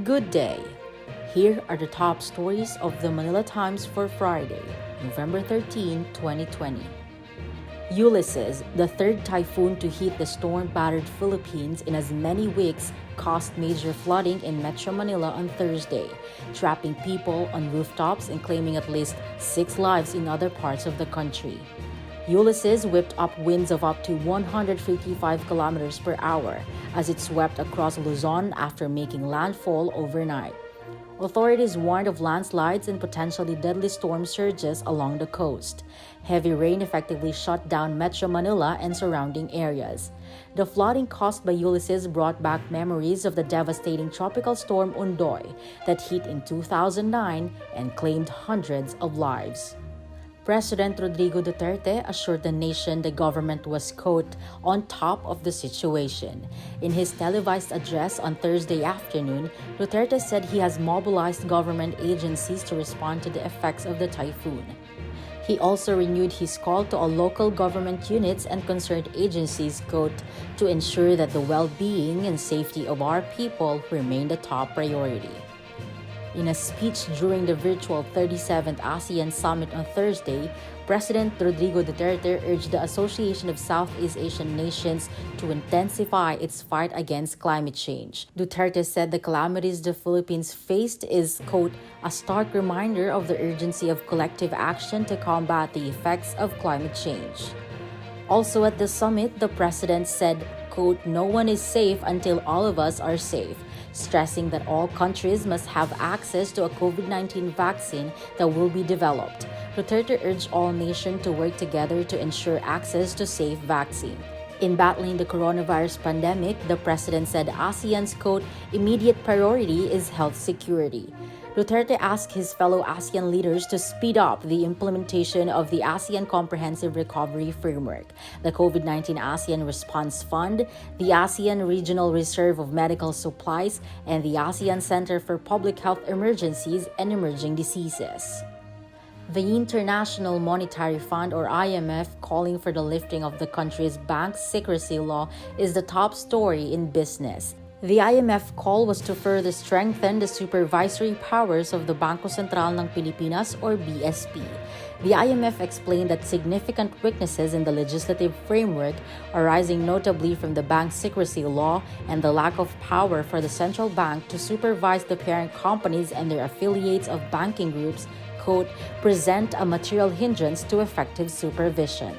Good day. Here are the top stories of the Manila Times for Friday, November 13, 2020. Ulysses, the third typhoon to hit the storm-battered Philippines in as many weeks, caused major flooding in Metro Manila on Thursday, trapping people on rooftops and claiming at least 6 lives in other parts of the country. Ulysses whipped up winds of up to 155 kilometers per hour as it swept across Luzon after making landfall overnight. Authorities warned of landslides and potentially deadly storm surges along the coast. Heavy rain effectively shut down Metro Manila and surrounding areas. The flooding caused by Ulysses brought back memories of the devastating tropical storm Undoy that hit in 2009 and claimed hundreds of lives. President Rodrigo Duterte assured the nation the government was, quote, on top of the situation. In his televised address on Thursday afternoon, Duterte said he has mobilized government agencies to respond to the effects of the typhoon. He also renewed his call to all local government units and concerned agencies, quote, to ensure that the well-being and safety of our people remain the top priority. In a speech during the virtual 37th ASEAN Summit on Thursday, President Rodrigo Duterte urged the Association of Southeast Asian Nations to intensify its fight against climate change. Duterte said the calamities the Philippines faced is, quote, a stark reminder of the urgency of collective action to combat the effects of climate change. Also at the summit, the president said, quote, no one is safe until all of us are safe, stressing that all countries must have access to a COVID-19 vaccine that will be developed. Duterte urged all nations to work together to ensure access to safe vaccine. In battling the coronavirus pandemic, the president said ASEAN's, quote, immediate priority is health security. Duterte asked his fellow ASEAN leaders to speed up the implementation of the ASEAN Comprehensive Recovery Framework, the COVID-19 ASEAN Response Fund, the ASEAN Regional Reserve of Medical Supplies, and the ASEAN Center for Public Health Emergencies and Emerging Diseases. The International Monetary Fund, or IMF, calling for the lifting of the country's bank secrecy law is the top story in business. The IMF call was to further strengthen the supervisory powers of the Bangko Sentral ng Pilipinas, or BSP. The IMF explained that significant weaknesses in the legislative framework, arising notably from the bank secrecy law and the lack of power for the central bank to supervise the parent companies and their affiliates of banking groups, quote, present a material hindrance to effective supervision.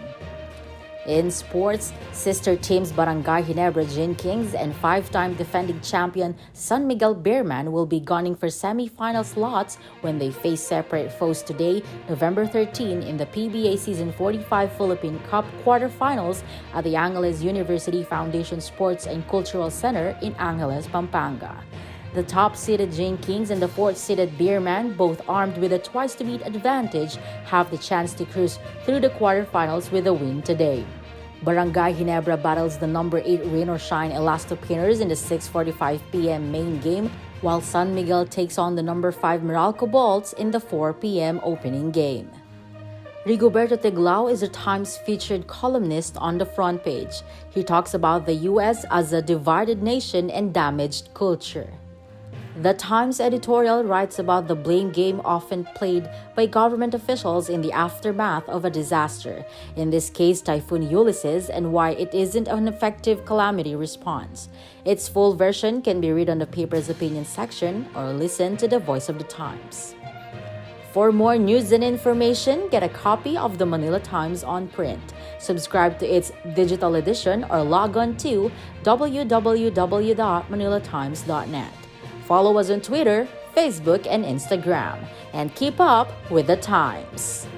In sports, sister teams Barangay Ginebra Gin Kings and 5-time defending champion San Miguel Bearman will be gunning for semi-final slots when they face separate foes today, November 13, in the PBA Season 45 Philippine Cup quarterfinals at the Angeles University Foundation Sports and Cultural Center in Angeles, Pampanga. The top-seeded Gin Kings and the 4th-seeded Bearman, both armed with a twice-to-beat advantage, have the chance to cruise through the quarterfinals with a win today. Barangay Ginebra battles the number 8 Rain or Shine Elasto Pinners in the 6:45 p.m. main game, while San Miguel takes on the number 5 Meralco Bolts in the 4 p.m. opening game. Rigoberto Tiglao is the Times featured columnist on the front page. He talks about the U.S. as a divided nation and damaged culture. The Times editorial writes about the blame game often played by government officials in the aftermath of a disaster, in this case Typhoon Ulysses, and why it isn't an effective calamity response. Its full version can be read on the paper's opinion section or listen to the Voice of the Times. For more news and information, get a copy of the Manila Times on print. Subscribe to its digital edition or log on to www.manilatimes.net. Follow us on Twitter, Facebook, and Instagram, and keep up with the Times.